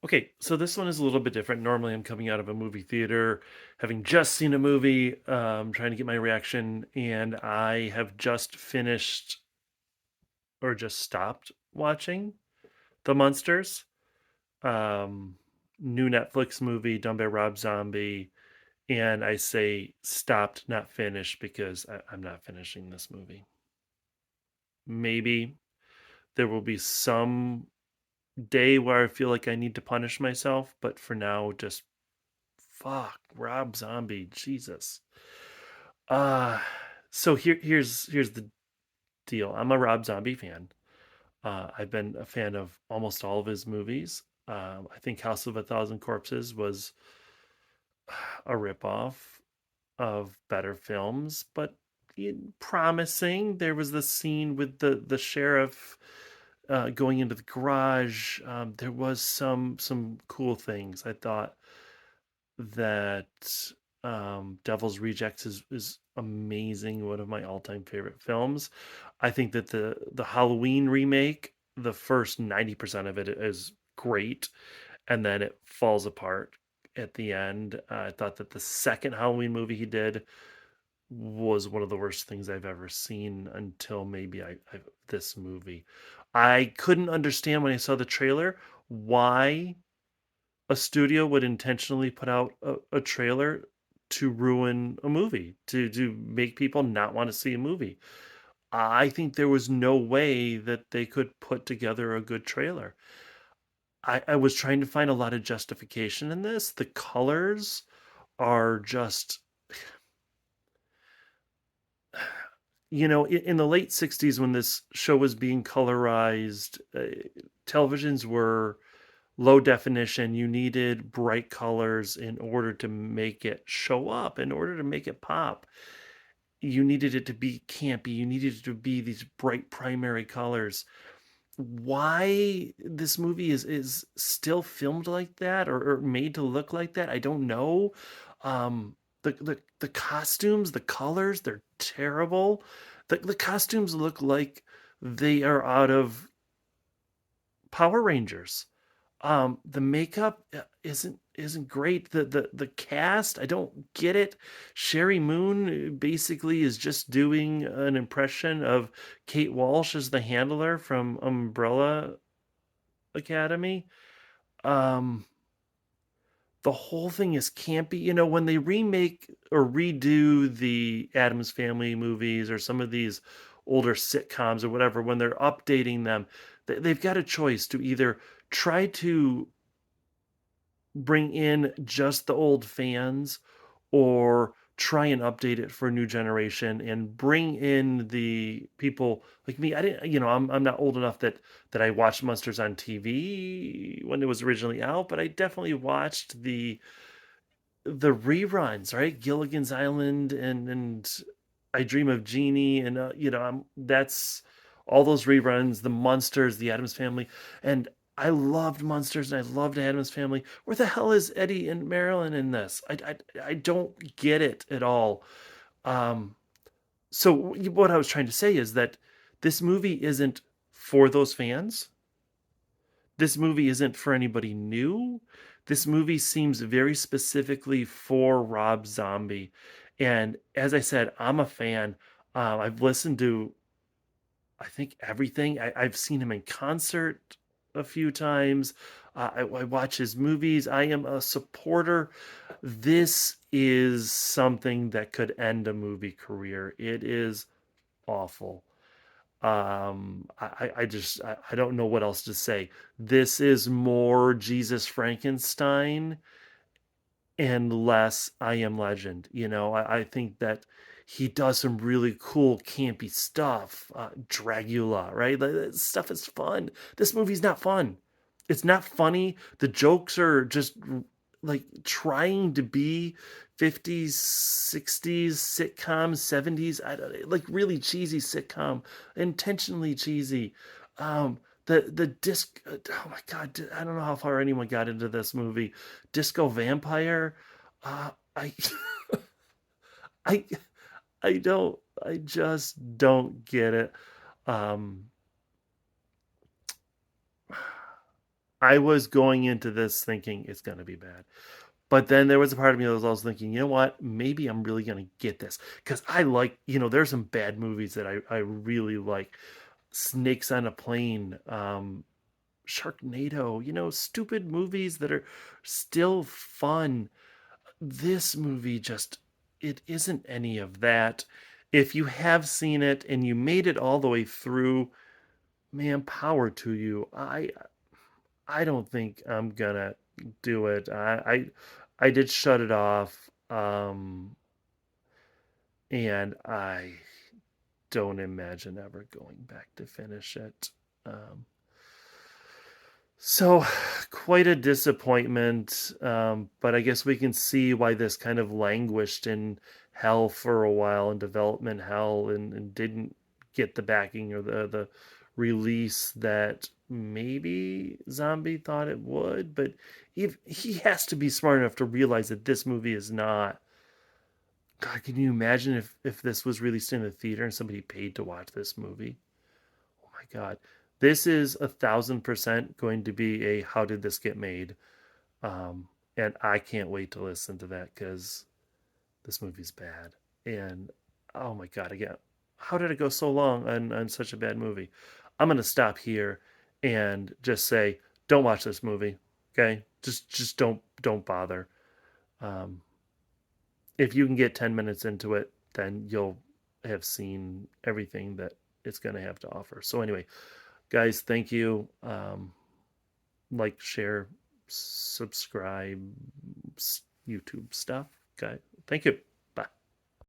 Okay, so this one is a little bit different. Normally, I'm coming out of a movie theater, having just seen a movie, trying to get my reaction, and I have just finished or just stopped watching The Munsters, um, new Netflix movie done by Rob Zombie. And I say stopped, not finished, because I'm not finishing this movie. Maybe there will be some day where I feel like I need to punish myself, but for now, just fuck Rob Zombie, Jesus. Uh so here's the deal. I'm a Rob Zombie fan. I've been a fan of almost all of his movies. I think House of a Thousand Corpses was a ripoff of better films, but promising. There was the scene with the sheriff going into the garage. There was some cool things. I thought that Devil's Rejects is amazing. One of my all time favorite films. I think that the Halloween remake, the first 90% of it is great, and then it falls apart at the end. I thought that the second Halloween movie he did was one of the worst things I've ever seen until maybe this movie. I couldn't understand when I saw the trailer why a studio would intentionally put out a trailer to ruin a movie, to make people not want to see a movie. I think there was no way that they could put together a good trailer. I was trying to find a lot of justification in this. The colors are just, in the late 60s when this show was being colorized, televisions were low definition. You needed bright colors in order to make it show up, in order to make it pop. You needed it to be campy. You needed it to be these bright primary colors. Why this movie is still filmed like that, or made to look like that, I don't know. The costumes, the colors, they're terrible. The costumes look like they are out of Power Rangers. The makeup isn't great. The cast, I don't get it. Sherry Moon basically is just doing an impression of Kate Walsh as the handler from Umbrella Academy. Um, the whole thing is campy. When they remake or redo the Addams Family movies or some of these older sitcoms or whatever, when they're updating them, they've got a choice to either try to bring in just the old fans or try and update it for a new generation and bring in the people like me. I didn't, I'm not old enough that I watched Munsters on TV when it was originally out, but I definitely watched the reruns, right? Gilligan's Island and I Dream of Jeannie, and that's all those reruns, the Munsters, the Addams Family, and I loved Munsters and I loved Addams Family. Where the hell is Eddie and Marilyn in this? I don't get it at all. Um, so what I was trying to say is that this movie isn't for those fans. This movie isn't for anybody new. This movie seems very specifically for Rob Zombie. And as I said, I'm a fan. I've listened to, I think, everything. I've seen him in concert a few times. I watch his movies. I am a supporter. This is something that could end a movie career. It is awful. I don't know what else to say. This is more Jesus Frankenstein and less I Am Legend. I think that he does some really cool campy stuff. Dragula, right? That stuff is fun. This movie's not fun. It's not funny. The jokes are just like trying to be 50s, 60s sitcom, 70s, I don't like really cheesy sitcom, intentionally cheesy. Um, the disc. Oh my god! I don't know how far anyone got into this movie. Disco Vampire. I I I don't. I just don't get it. Um, I was going into this thinking it's going to be bad. But then there was a part of me that was also thinking, you know what? Maybe I'm really going to get this. Because I like, there's some bad movies that I really like. Snakes on a Plane, Sharknado, stupid movies that are still fun. This movie just, it isn't any of that. If you have seen it and you made it all the way through, man, power to you. I don't think I'm gonna do it. I did shut it off, and I don't imagine ever going back to finish it. Um, so, quite a disappointment. But I guess we can see why this kind of languished in hell for a while, in development hell, and didn't get the backing or the release that maybe Zombie thought it would. But if he has to be smart enough to realize that this movie is not. God, can you imagine if this was released in a theater and somebody paid to watch this movie? Oh my God. This is 1,000% going to be a how did this get made? Um, and I can't wait to listen to that because this movie's bad. And oh my God, again, how did it go so long on such a bad movie? I'm gonna stop here and just say, don't watch this movie. Okay? Just don't bother. Um, if you can get 10 minutes into it, then you'll have seen everything that it's gonna have to offer. So anyway, guys, thank you. Like, share, subscribe, YouTube stuff. Okay. Thank you.